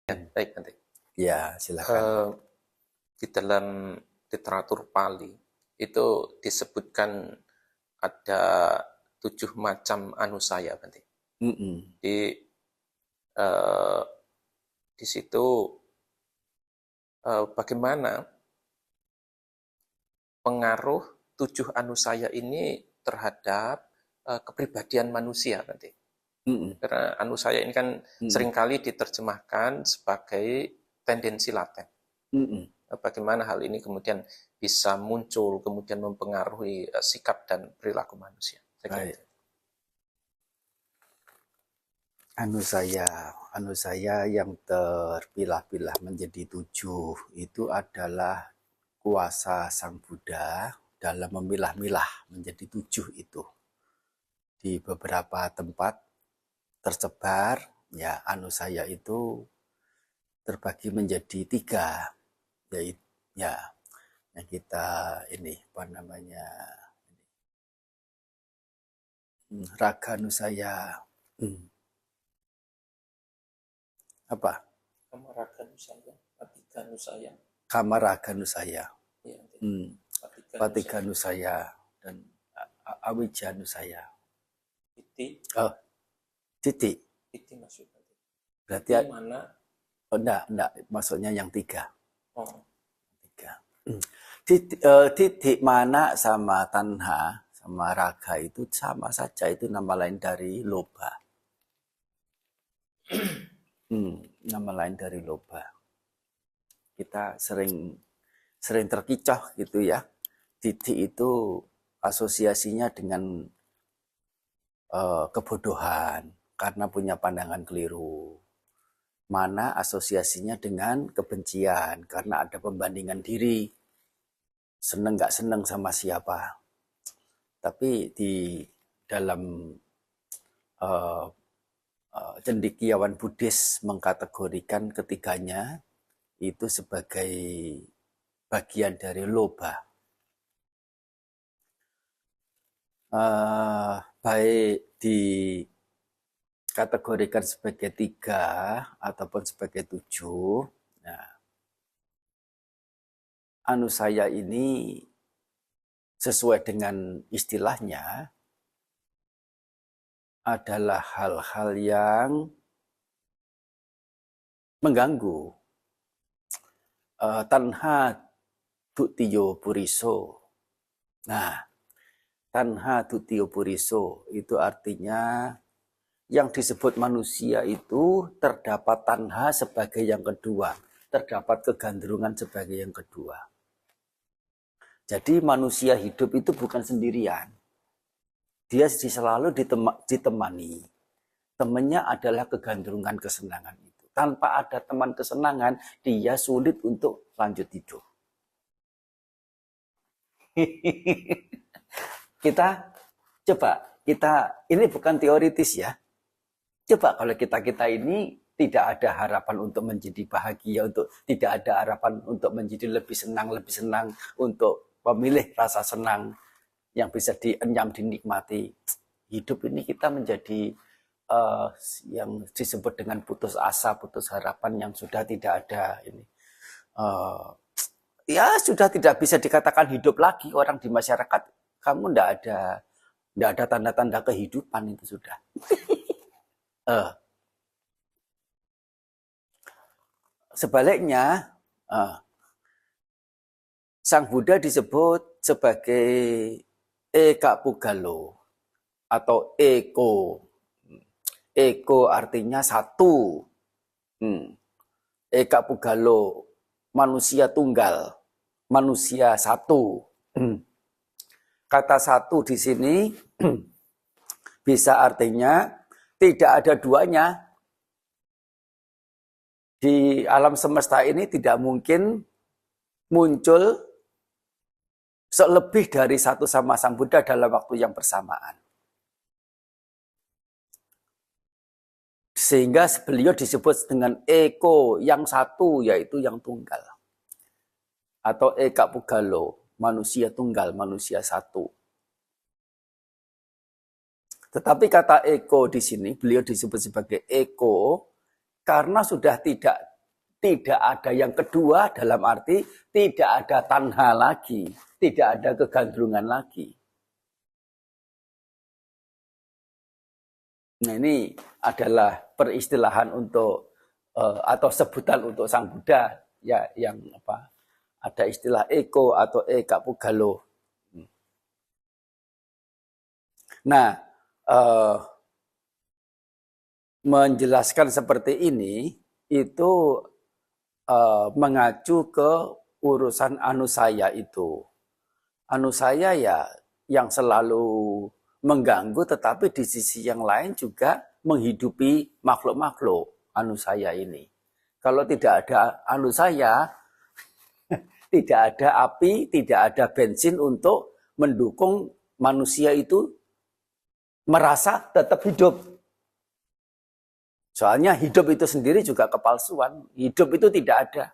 Ya, baik nanti. Ya, silakan. Di dalam literatur Pali itu disebutkan ada 7 macam anusaya nanti. Mm-mm. Eh, di situ bagaimana pengaruh 7 anusaya ini terhadap kepribadian manusia nanti. Mm-mm. Karena anusaya ini kan Mm-mm. seringkali diterjemahkan sebagai tendensi laten. Mm-mm. Bagaimana hal ini kemudian bisa muncul, kemudian mempengaruhi sikap dan perilaku manusia. Saya kira Baik. itu. Anu saya yang terpilah-pilah menjadi 7 itu adalah kuasa Sang Buddha dalam memilah-milah menjadi 7 itu. Di beberapa tempat tersebar, ya anu saya itu terbagi menjadi 3, yaitu ya yang kita ini apa namanya raga nusaya apa Kamaraga Nusaya, Patiga Nusaya, kamaraga nusaya, ya, Patiga patiga Nusaya, nusaya dan awija nusaya. Iti, Oh, titik. Iti maksudnya. Berarti Iti mana? oh, enggak, maksudnya yang 3. Oh, 3. Titik mana sama tanha sama raga itu sama saja, itu nama lain dari loba. Nama lain dari loba. Kita sering terkecoh gitu ya. Titik itu asosiasinya dengan kebodohan karena punya pandangan keliru. Mana asosiasinya dengan kebencian karena ada pembandingan diri. Seneng gak seneng sama siapa. Tapi di dalam uh, cendekiawan Buddhis mengkategorikan ketiganya itu sebagai bagian dari loba. Baik dikategorikan sebagai 3 ataupun sebagai 7. Nah, anusaya ini sesuai dengan istilahnya adalah hal-hal yang mengganggu. Tanha dutiyo puriso. Nah, tanha dutiyo puriso itu artinya yang disebut manusia itu terdapat tanha sebagai yang kedua, terdapat kegandrungan sebagai yang kedua. Jadi manusia hidup itu bukan sendirian. Dia selalu ditemani. Temannya adalah kegandrungan kesenangan itu. Tanpa ada teman kesenangan, dia sulit untuk lanjut hidup. Kita coba, ini bukan teoritis ya. Coba kalau kita ini tidak ada harapan untuk menjadi bahagia, untuk tidak ada harapan untuk menjadi lebih senang, untuk memilih rasa senang yang bisa dienyam, dinikmati. Hidup ini kita menjadi yang disebut dengan putus asa, putus harapan yang sudah tidak ada ini. Ya sudah tidak bisa dikatakan hidup lagi orang di masyarakat. Kamu tidak ada tanda-tanda kehidupan itu sudah. Sebaliknya, Sang Buddha disebut sebagai Eka Pugalo atau Eko. Eko artinya satu. Eka Pugalo, manusia tunggal, manusia satu. Kata satu di sini bisa artinya tidak ada duanya. Di alam semesta ini tidak mungkin muncul selebih dari satu sama Sang Buddha dalam waktu yang bersamaan. Sehingga beliau disebut dengan Eko yang satu, yaitu yang tunggal. Atau Eka Pugalo, manusia tunggal, manusia satu. Tetapi kata Eko di sini, beliau disebut sebagai Eko karena sudah tidak Tidak ada yang kedua dalam arti tidak ada tanha lagi, tidak ada kegandrungan lagi. Nah, ini adalah peristilahan untuk atau sebutan untuk Sang Buddha ya, yang apa? Ada istilah eko atau eka pugalo. Nah, menjelaskan seperti ini itu mengacu ke urusan anusaya itu. Anusaya ya yang selalu mengganggu, tetapi di sisi yang lain juga menghidupi makhluk-makhluk anusaya ini. Kalau tidak ada anusaya, tidak ada api, tidak ada bensin untuk mendukung manusia itu merasa tetap hidup. Soalnya hidup itu sendiri juga kepalsuan. Hidup itu tidak ada.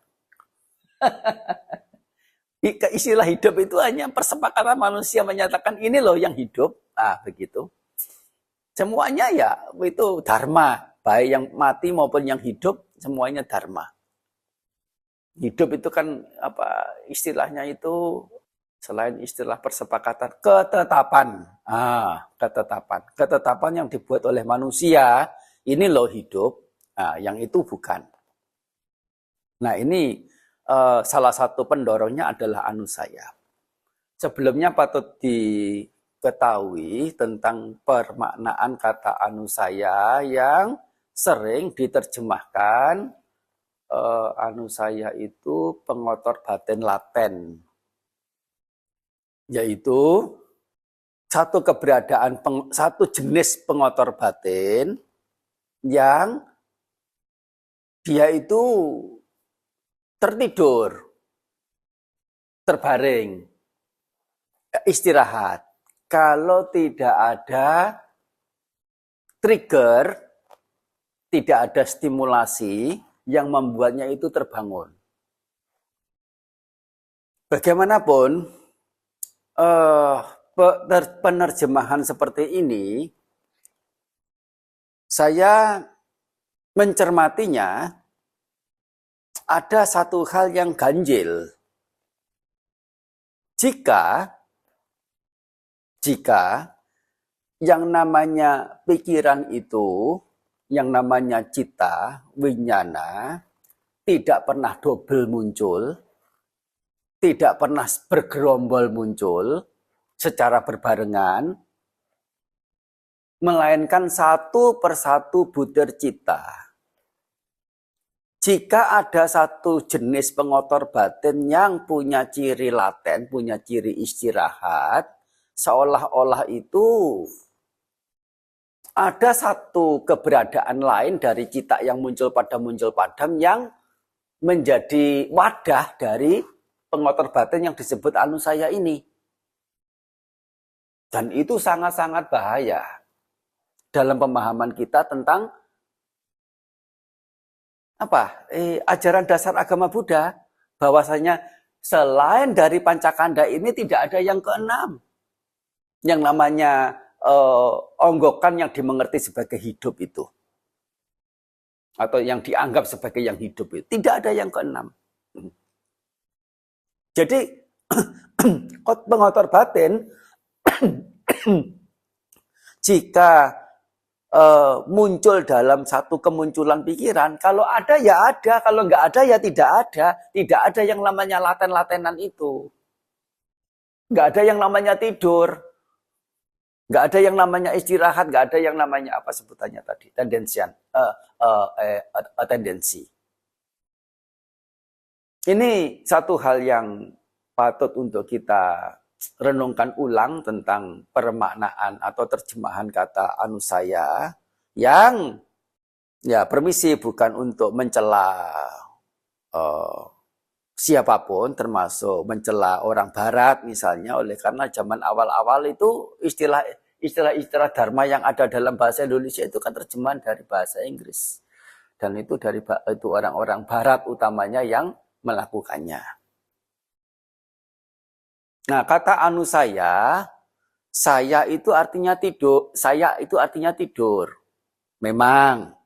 Istilah hidup itu hanya persepakatan manusia menyatakan ini loh yang hidup. Begitu. Semuanya ya itu dharma. Baik yang mati maupun yang hidup, semuanya dharma. Hidup itu kan apa istilahnya itu, selain istilah persepakatan, ketetapan. Ketetapan. Ketetapan yang dibuat oleh manusia, ini loh hidup, yang itu bukan. Nah ini salah satu pendorongnya adalah anusaya. Sebelumnya patut diketahui tentang permaknaan kata anusaya yang sering diterjemahkan anusaya itu pengotor batin laten. Yaitu satu keberadaan, satu jenis pengotor batin yang dia itu tertidur, terbaring, istirahat. Kalau tidak ada trigger, tidak ada stimulasi yang membuatnya itu terbangun. Bagaimanapun, penerjemahan seperti ini, saya mencermatinya ada satu hal yang ganjil. Jika yang namanya pikiran itu, yang namanya cita, winyana, tidak pernah double muncul, tidak pernah bergerombol muncul secara berbarengan, melainkan satu persatu butir cita. Jika ada satu jenis pengotor batin yang punya ciri laten, punya ciri istirahat, seolah-olah itu ada satu keberadaan lain dari cita yang muncul padam yang menjadi wadah dari pengotor batin yang disebut anusaya ini. Dan itu sangat-sangat bahaya dalam pemahaman kita tentang ajaran dasar agama Buddha, bahwasanya selain dari pancakanda ini tidak ada yang keenam. Yang namanya onggokan yang dimengerti sebagai hidup itu. Atau yang dianggap sebagai yang hidup itu. Tidak ada yang keenam. Jadi pengotor batin jika muncul dalam satu kemunculan pikiran, kalau ada ya ada, kalau nggak ada ya tidak ada. Tidak ada yang namanya laten-latenan itu. Nggak ada yang namanya tidur. Nggak ada yang namanya istirahat, nggak ada yang namanya apa sebutannya tadi, tendensi. Ini satu hal yang patut untuk kita renungkan ulang tentang permaknaan atau terjemahan kata anusaya yang ya permisi bukan untuk mencela siapapun, termasuk mencela orang barat misalnya, oleh karena zaman awal-awal itu istilah dharma yang ada dalam bahasa Indonesia itu kan terjemahan dari bahasa Inggris, dan itu dari itu orang-orang barat utamanya yang melakukannya. Nah, kata anusaya, saya itu artinya tidur. Saya itu artinya tidur. Memang.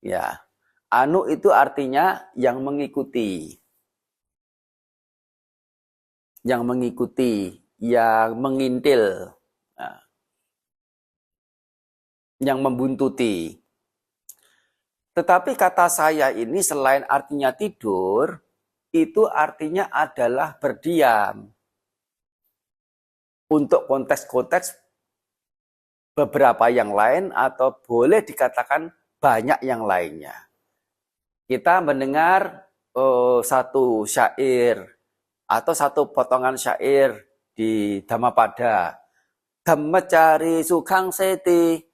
Ya. Anu itu artinya yang mengikuti. Yang mengikuti, yang mengintil, nah, yang membuntuti. Tetapi kata saya ini selain artinya tidur, itu artinya adalah berdiam. Untuk konteks-konteks beberapa yang lain atau boleh dikatakan banyak yang lainnya. Kita mendengar satu syair atau satu potongan syair di Dhammapada. Dhammacari Sukhang Seti.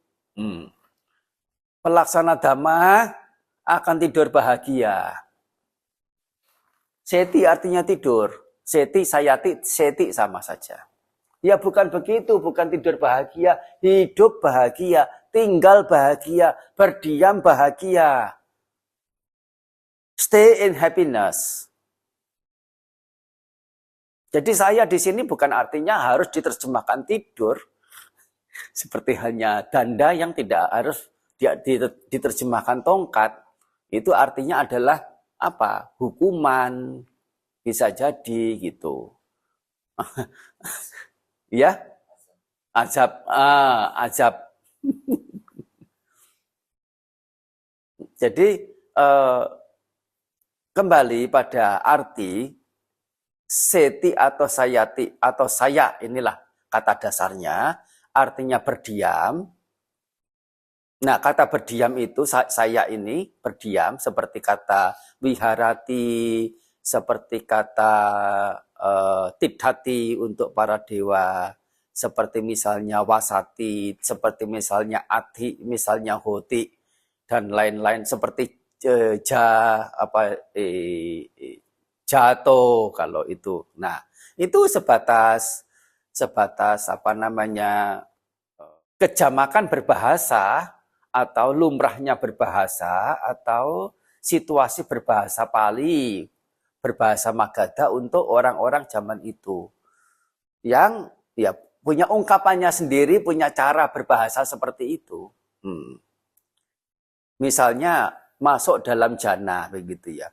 Pelaksana Dhamma akan tidur bahagia. Seti artinya tidur. Seti, sayati, seti sama saja. Ya bukan begitu, bukan tidur bahagia. Hidup bahagia, tinggal bahagia, berdiam bahagia. Stay in happiness. Jadi saya di sini bukan artinya harus diterjemahkan tidur. Seperti halnya danda yang tidak harus diterjemahkan tongkat. Itu artinya adalah apa? Hukuman. Bisa jadi gitu. Ya? Azab. Azab. Jadi kembali pada arti seti atau sayati atau saya, inilah kata dasarnya, artinya berdiam. Nah, kata berdiam itu, saya ini berdiam, seperti kata wiharati, seperti kata tidhati untuk para dewa, seperti misalnya wasati, seperti misalnya ati, misalnya hoti, dan lain-lain, seperti jatuh kalau itu. Nah, itu sebatas apa namanya, kejamakan berbahasa atau lumrahnya berbahasa atau situasi berbahasa Pali, berbahasa Magadha untuk orang-orang zaman itu yang ya punya ungkapannya sendiri, punya cara berbahasa seperti itu. Misalnya masuk dalam jana begitu ya.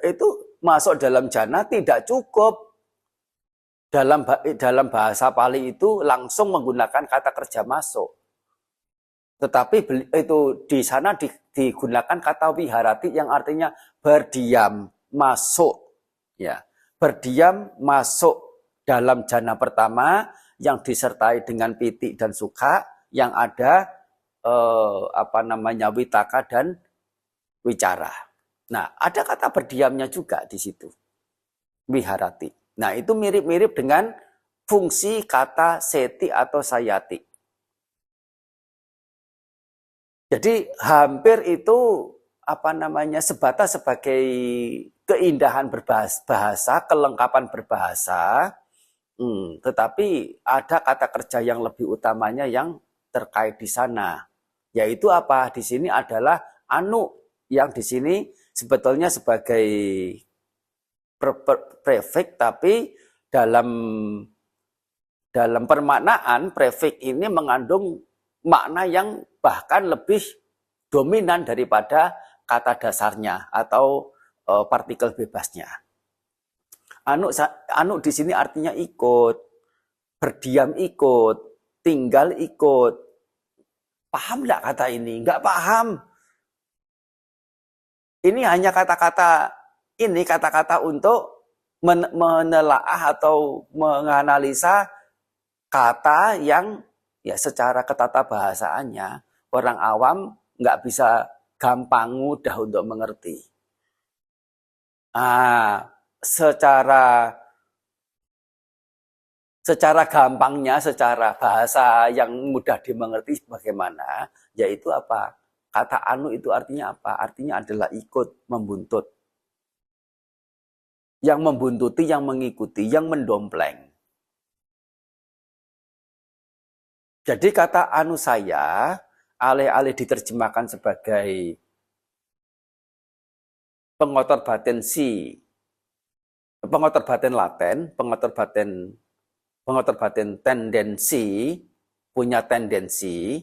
Itu masuk dalam jana tidak cukup. Dalam bahasa Pali itu langsung menggunakan kata kerja masuk. Tetapi itu di sana digunakan kata wiharati yang artinya berdiam, masuk. Ya, berdiam masuk dalam jana pertama yang disertai dengan piti dan sukha, yang ada witaka dan wicara. Nah, ada kata berdiamnya juga di situ. Wiharati. Nah, itu mirip-mirip dengan fungsi kata seti atau sayati. Jadi hampir itu sebatas sebagai keindahan berbahasa, kelengkapan berbahasa. Tetapi ada kata kerja yang lebih utamanya yang terkait di sana. Yaitu apa? Di sini adalah anu, yang di sini sebetulnya sebagai prefix, tapi dalam permaknaan prefix ini mengandung makna yang bahkan lebih dominan daripada kata dasarnya atau partikel bebasnya. Anu di sini artinya ikut, berdiam ikut, tinggal ikut. Paham nggak kata ini? Nggak paham. Ini hanya kata-kata untuk menelaah atau menganalisa kata yang ya secara ketata bahasaannya orang awam nggak bisa gampang mudah untuk mengerti. Secara gampangnya, secara bahasa yang mudah dimengerti bagaimana, yaitu apa? Kata anu itu artinya apa? Artinya adalah ikut, membuntut. Yang membuntuti, yang mengikuti, yang mendompleng. Jadi kata anu saya, alih-alih diterjemahkan sebagai pengotor batin pengotor batin laten, pengotor batin tendensi, punya tendensi,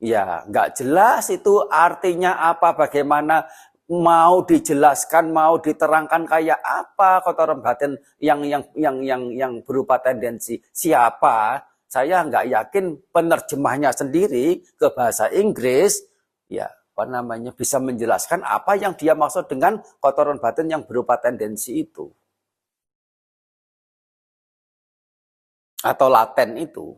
Ya, nggak jelas itu artinya apa, bagaimana, mau dijelaskan, mau diterangkan kayak apa kotoran batin yang berupa tendensi. Siapa? Saya nggak yakin penerjemahnya sendiri ke bahasa Inggris, ya apa namanya, bisa menjelaskan apa yang dia maksud dengan kotoran batin yang berupa tendensi itu atau laten itu.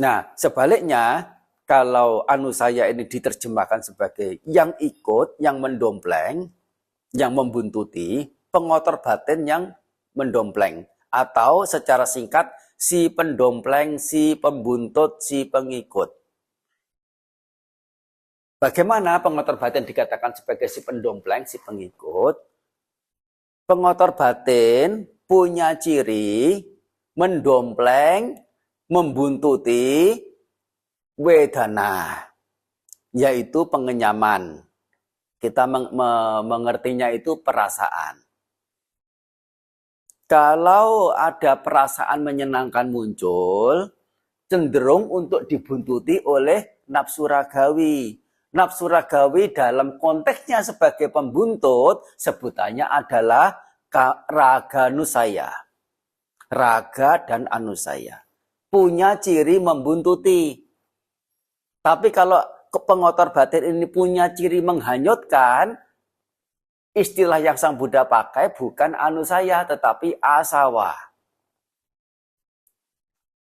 Nah, sebaliknya, kalau anusaya ini diterjemahkan sebagai yang ikut, yang mendompleng, yang membuntuti, pengotor batin yang mendompleng. Atau secara singkat, si pendompleng, si pembuntut, si pengikut. Bagaimana pengotor batin dikatakan sebagai si pendompleng, si pengikut? Pengotor batin punya ciri mendompleng, membuntuti wedana, yaitu pengenyaman. Kita mengertinya itu perasaan. Kalau ada perasaan menyenangkan muncul, cenderung untuk dibuntuti oleh nafsu ragawi. Nafsu ragawi dalam konteksnya sebagai pembuntut, sebutannya adalah raga nusaya. Raga dan anusaya punya ciri membuntuti. Tapi kalau pengotor batin ini punya ciri menghanyutkan, istilah yang Sang Buddha pakai bukan anusaya tetapi asawa.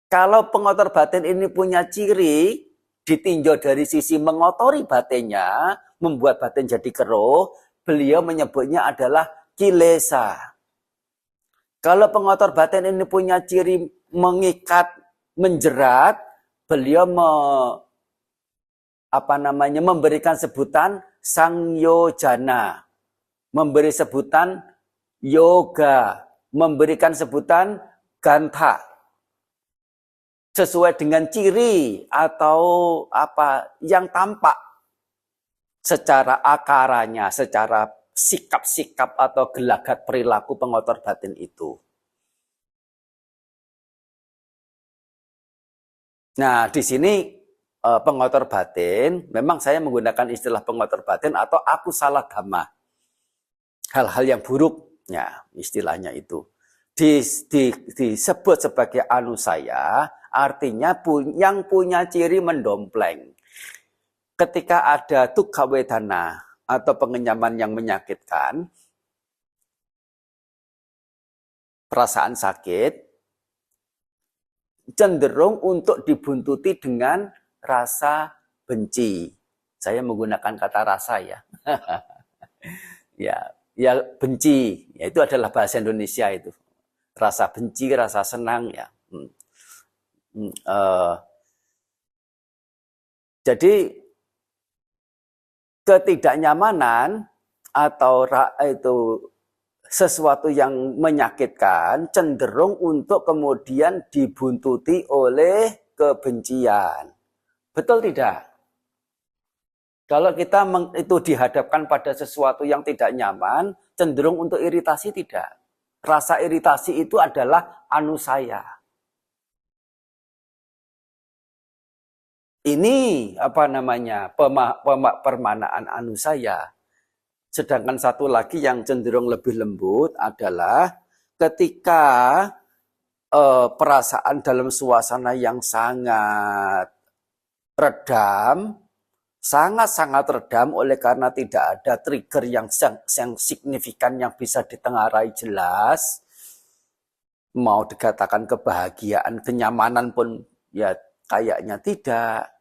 Kalau pengotor batin ini punya ciri ditinjau dari sisi mengotori batinnya, membuat batin jadi keruh, beliau menyebutnya adalah kilesa. Kalau pengotor batin ini punya ciri mengikat, menjerat, beliau memberikan sebutan sangyojana, memberi sebutan yoga, memberikan sebutan gantha. Sesuai dengan ciri atau apa yang tampak secara akaranya, secara sikap-sikap atau gelagat perilaku pengotor batin itu. Nah, di sini pengotor batin, memang saya menggunakan istilah pengotor batin atau aku salah dhamma. Hal-hal yang buruk, ya istilahnya itu. Disebut sebagai anusaya, artinya yang punya ciri mendompleng. Ketika ada dukkha wedana atau pengenyaman yang menyakitkan, perasaan sakit, cenderung untuk dibuntuti dengan rasa benci. Saya menggunakan kata rasa ya. ya benci, ya itu adalah bahasa Indonesia itu. Rasa benci, rasa senang ya. Jadi ketidaknyamanan atau itu sesuatu yang menyakitkan cenderung untuk kemudian dibuntuti oleh kebencian. Betul tidak? Kalau kita itu dihadapkan pada sesuatu yang tidak nyaman, cenderung untuk iritasi tidak. Rasa iritasi itu adalah anusaya. Ini permanaan anusaya. Sedangkan satu lagi yang cenderung lebih lembut adalah ketika perasaan dalam suasana yang sangat redam, sangat-sangat redam oleh karena tidak ada trigger yang signifikan yang bisa ditengarai jelas. Mau dikatakan kebahagiaan, kenyamanan pun ya kayaknya tidak.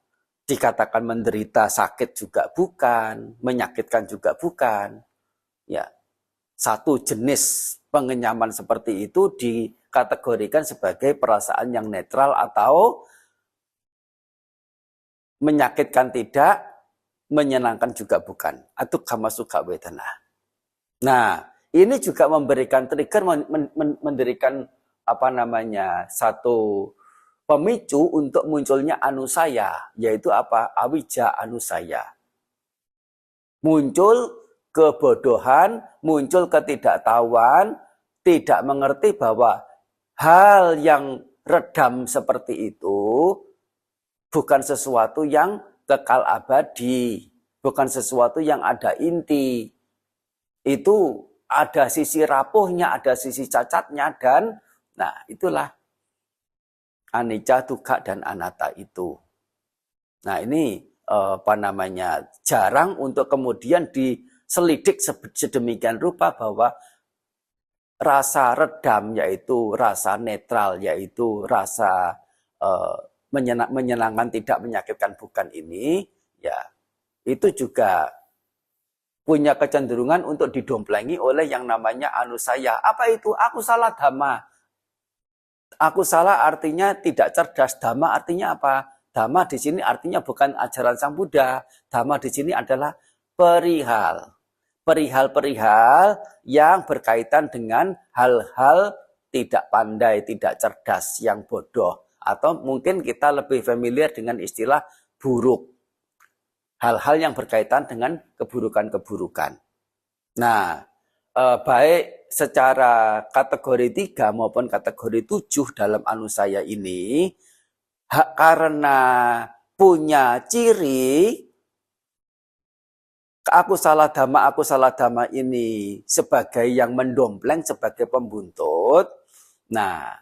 Dikatakan menderita sakit juga bukan, menyakitkan juga bukan. Ya, satu jenis pengenyaman seperti itu dikategorikan sebagai perasaan yang netral atau menyakitkan tidak, menyenangkan juga bukan. Atau kama sukha wedana. Nah, ini juga memberikan trigger, memberikan satu pemicu untuk munculnya anusaya, yaitu apa? Awija anusaya. Muncul kebodohan, muncul ketidaktahuan, tidak mengerti bahwa hal yang redam seperti itu bukan sesuatu yang kekal abadi, bukan sesuatu yang ada inti. Itu ada sisi rapuhnya, ada sisi cacatnya, dan nah itulah anicca, dukkha, dan anatta itu. Nah ini jarang untuk kemudian diselidik sedemikian rupa bahwa rasa redam, yaitu rasa netral, yaitu rasa menyenangkan, tidak menyakitkan, bukan ini, ya itu juga punya kecenderungan untuk didomplengi oleh yang namanya anusaya. Apa itu? Aku salah dhamma. Aku salah artinya tidak cerdas. Dhamma artinya apa? Dhamma di sini artinya bukan ajaran Sang Buddha. Dhamma di sini adalah perihal. Perihal-perihal yang berkaitan dengan hal-hal tidak pandai, tidak cerdas, yang bodoh. Atau mungkin kita lebih familiar dengan istilah buruk. Hal-hal yang berkaitan dengan keburukan-keburukan. Nah, baik secara kategori 3 maupun kategori 7 dalam anusaya ini, karena punya ciri aku salah dhamma ini sebagai yang mendompleng, sebagai pembuntut. Nah,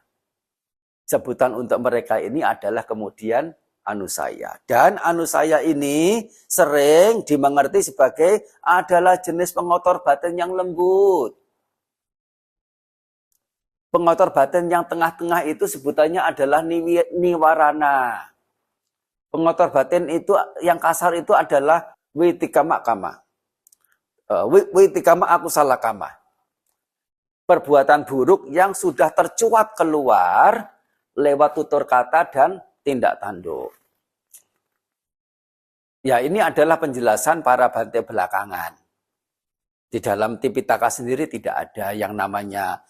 sebutan untuk mereka ini adalah kemudian anusaya. Dan anusaya ini sering dimengerti sebagai adalah jenis pengotor batin yang lembut. Pengotor batin yang tengah-tengah itu sebutannya adalah niwarana. Pengotor batin itu yang kasar itu adalah witikama kama. Witikama akusala kama. Perbuatan buruk yang sudah tercuat keluar lewat tutur kata dan tindak tanduk. Ya, ini adalah penjelasan para Bante belakangan. Di dalam Tipitaka sendiri tidak ada yang namanya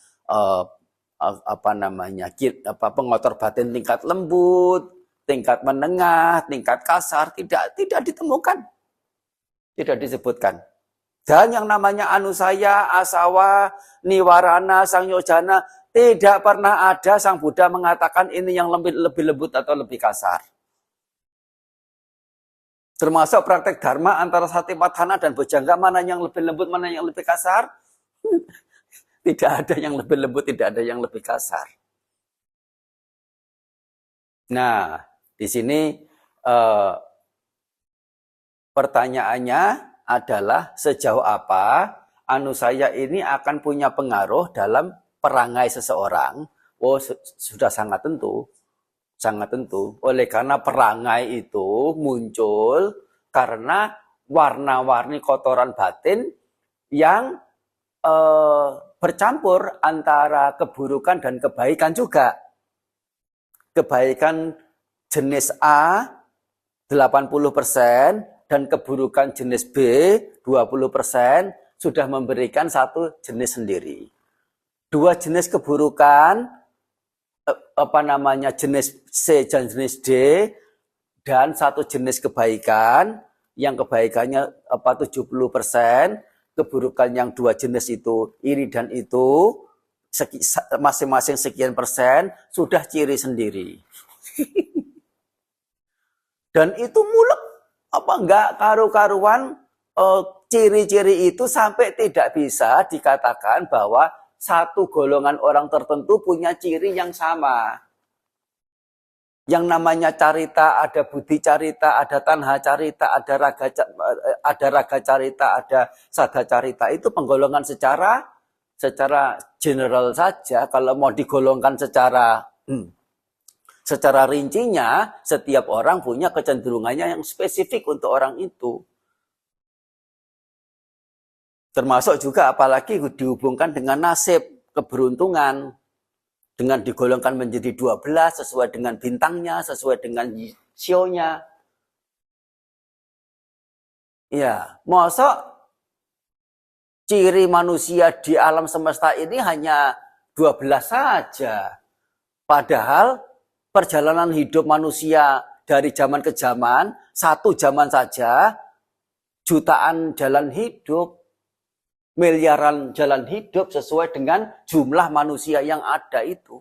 pengotor batin tingkat lembut, tingkat menengah, tingkat kasar, tidak ditemukan. Tidak disebutkan. Dan yang namanya anusaya, asawa, niwarana, sangyojana, tidak pernah ada Sang Buddha mengatakan ini yang lebih lembut atau lebih kasar. Termasuk praktek dharma antara Satipatthana dan Bojjhanga, mana yang lebih lembut, mana yang lebih kasar? Tidak ada yang lebih lembut, tidak ada yang lebih kasar. Nah, di sini pertanyaannya adalah sejauh apa anusaya ini akan punya pengaruh dalam perangai seseorang. Oh, sudah sangat tentu. Sangat tentu. Oleh karena perangai itu muncul karena warna-warni kotoran batin yang bercampur antara keburukan dan kebaikan juga. Kebaikan jenis A 80% dan keburukan jenis B 20% sudah memberikan satu jenis sendiri. Dua jenis keburukan, jenis C dan jenis D, dan satu jenis kebaikan, yang kebaikannya 70%, keburukan yang dua jenis itu, ini dan itu, masing-masing sekian persen, sudah ciri sendiri. Dan itu mulek, enggak karu-karuan, ciri-ciri itu sampai tidak bisa dikatakan bahwa satu golongan orang tertentu punya ciri yang sama. Yang namanya carita, ada buddhi carita, ada tanha carita, ada raga carita, ada sadha carita. Itu penggolongan secara general saja. Kalau mau digolongkan secara rincinya, setiap orang punya kecenderungannya yang spesifik untuk orang itu. Termasuk juga apalagi dihubungkan dengan nasib, keberuntungan. Dengan digolongkan menjadi 12 sesuai dengan bintangnya, sesuai dengan sionya. Ya, masa ciri manusia di alam semesta ini hanya 12 saja. Padahal perjalanan hidup manusia dari zaman ke zaman, satu zaman saja, jutaan jalan hidup, miliaran jalan hidup sesuai dengan jumlah manusia yang ada itu.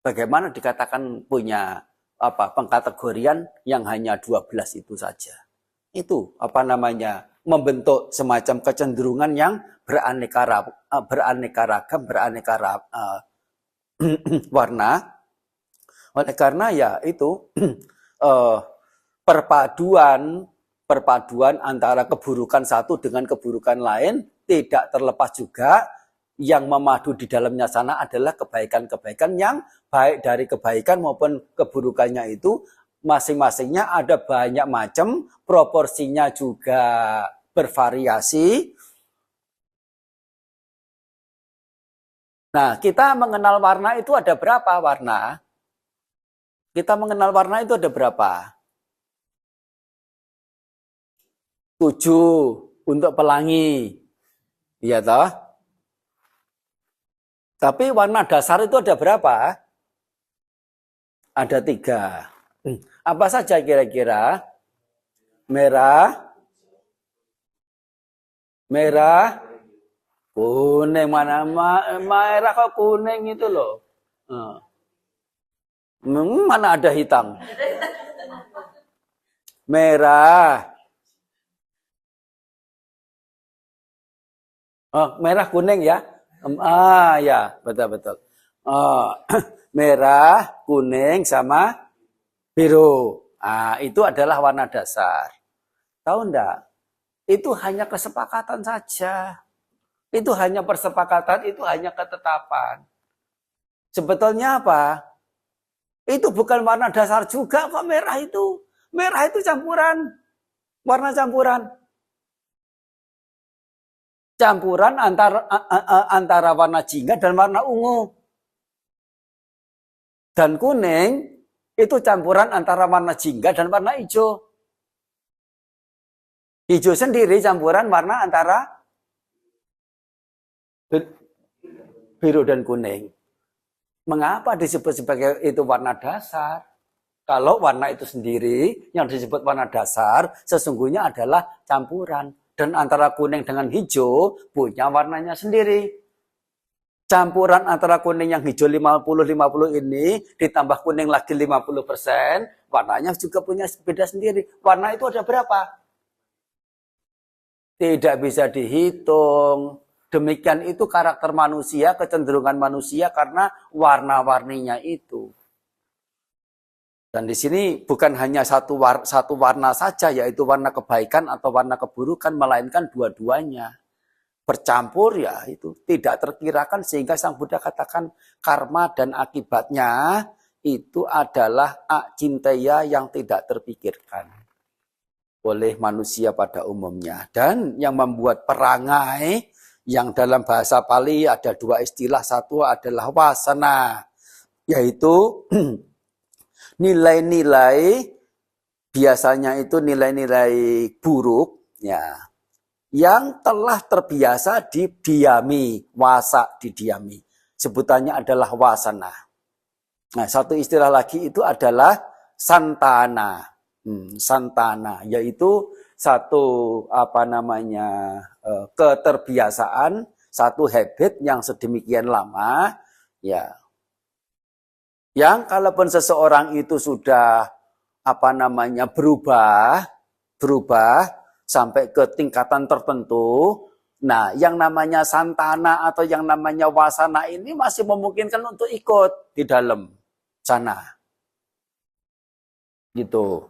Bagaimana dikatakan punya pengkategorian yang hanya 12 itu saja. Itu membentuk semacam kecenderungan yang beraneka ragam, warna. Oleh karena ya itu perpaduan antara keburukan satu dengan keburukan lain tidak terlepas juga yang memadu di dalamnya sana adalah kebaikan-kebaikan yang baik dari kebaikan maupun keburukannya itu masing-masingnya ada banyak macam, proporsinya juga bervariasi. Nah, kita mengenal warna itu ada berapa warna? Kita mengenal warna itu ada berapa? 7 untuk pelangi. Iya toh? Tapi warna dasar itu ada berapa? Ada 3. Apa saja kira-kira? Merah, kuning, mana merah kok kuning itu loh. Mana ada hitam? Merah. Oh, merah kuning ya? Ya, betul. Merah, kuning, sama biru. Itu adalah warna dasar. Tahu enggak? Itu hanya kesepakatan saja. Itu hanya persepakatan, itu hanya ketetapan. Sebetulnya apa? Itu bukan warna dasar juga kok merah itu. Merah itu campuran. Warna campuran. Campuran antara warna jingga dan warna ungu. Dan kuning itu campuran antara warna jingga dan warna hijau. Hijau sendiri campuran warna antara biru dan kuning. Mengapa disebut sebagai itu warna dasar? Kalau warna itu sendiri yang disebut warna dasar sesungguhnya adalah campuran. Dan antara kuning dengan hijau punya warnanya sendiri. Campuran antara kuning yang hijau 50-50 ini ditambah kuning lagi 50%, warnanya juga punya beda sendiri. Warna itu ada berapa? Tidak bisa dihitung. Demikian itu karakter manusia, kecenderungan manusia karena warna-warninya itu. Dan di sini bukan hanya satu warna saja, yaitu warna kebaikan atau warna keburukan, melainkan dua-duanya. Bercampur ya itu tidak terkirakan sehingga Sang Buddha katakan karma dan akibatnya itu adalah acintaya yang tidak terpikirkan oleh manusia pada umumnya. Dan yang membuat perangai yang dalam bahasa Pali ada 2 istilah. Satu adalah wasana, yaitu nilai-nilai, biasanya itu nilai-nilai buruk ya, yang telah terbiasa didiami, wasa didiami. Sebutannya adalah wasana. Nah, satu istilah lagi itu adalah santana. Santana, yaitu satu keterbiasaan, satu habit yang sedemikian lama ya. Yang kalaupun seseorang itu sudah berubah sampai ke tingkatan tertentu, nah yang namanya santana atau yang namanya wasana ini masih memungkinkan untuk ikut di dalam sana. Gitu.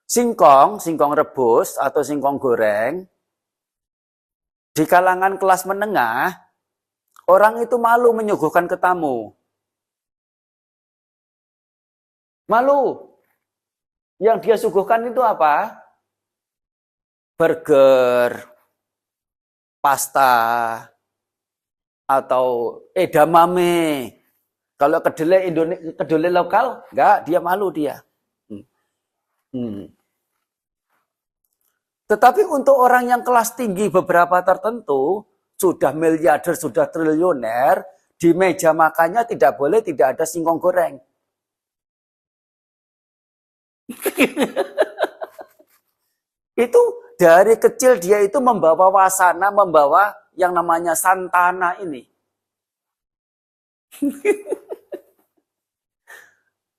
Singkong rebus atau singkong goreng, di kalangan kelas menengah, orang itu malu menyuguhkan ke tamu. Malu. Yang dia suguhkan itu apa? Burger, pasta, atau edamame. Kalau kedelai lokal, enggak, dia malu dia. Tetapi untuk orang yang kelas tinggi beberapa tertentu, sudah miliarder, sudah triliuner, di meja makannya tidak boleh tidak ada singkong goreng. Itu dari kecil dia itu membawa wasana, membawa yang namanya santana ini.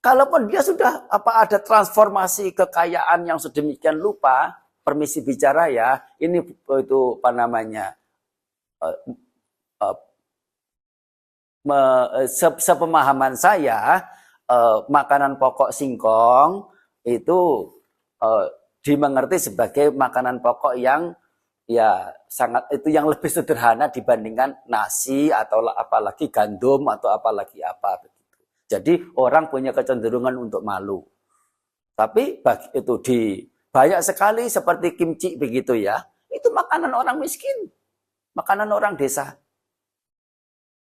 Kalaupun dia sudah ada transformasi kekayaan yang sedemikian lupa, permisi bicara ya, ini itu apa namanya, sepemahaman saya, makanan pokok singkong itu dimengerti sebagai makanan pokok yang ya sangat itu yang lebih sederhana dibandingkan nasi atau apalagi gandum atau apalagi apa begitu. Jadi orang punya kecenderungan untuk malu. Tapi itu banyak sekali seperti kimchi begitu ya. Itu makanan orang miskin, makanan orang desa.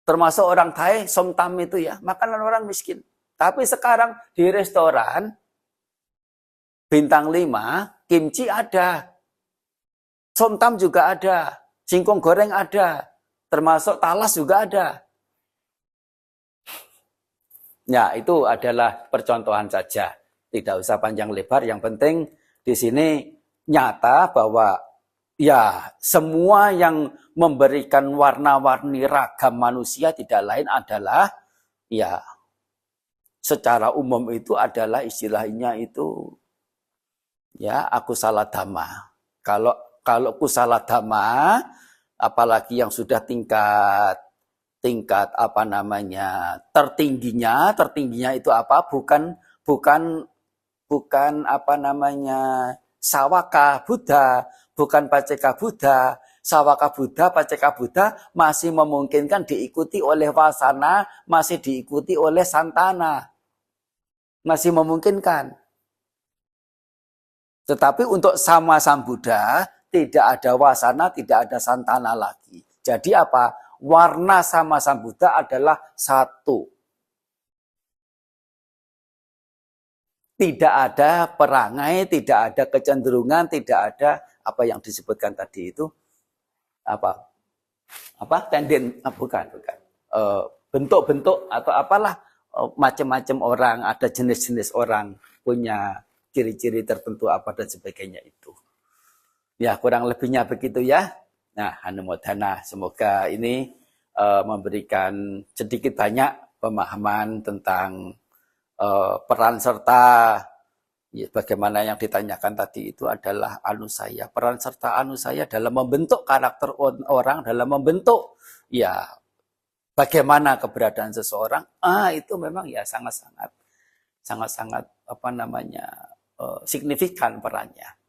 Termasuk orang Thai, somtam itu ya, makanan orang miskin. Tapi sekarang di restoran bintang 5, kimchi ada. Somtam juga ada, singkong goreng ada, termasuk talas juga ada. Ya, itu adalah percontohan saja. Tidak usah panjang lebar, yang penting di sini nyata bahwa ya semua yang memberikan warna-warni ragam manusia tidak lain adalah ya secara umum itu adalah istilahnya itu ya aku salah dhamma. Kalau kusala dhamma, apalagi yang sudah tingkat apa namanya tertingginya itu apa? Bukan apa namanya sawaka Buddha, bukan paceka Buddha. Sawaka Buddha, paceka Buddha masih memungkinkan diikuti oleh wasana, masih diikuti oleh santana, masih memungkinkan. Tetapi untuk sama Sambuddha tidak ada wasana, tidak ada santana lagi. Jadi apa? Warna sama Sambuddha adalah satu. Tidak ada perangai, tidak ada kecenderungan, tidak ada apa yang disebutkan tadi itu apa bukan bentuk-bentuk atau apalah macam-macam orang, ada jenis-jenis orang punya ciri-ciri tertentu apa dan sebagainya itu. Ya, kurang lebihnya begitu ya. Nah, Hanumodana, semoga ini memberikan sedikit banyak pemahaman tentang peran serta ya, bagaimana yang ditanyakan tadi itu adalah anusaya. Peran serta anusaya dalam membentuk karakter orang, dalam membentuk ya bagaimana keberadaan seseorang. Itu memang ya sangat-sangat apa namanya signifikan perannya.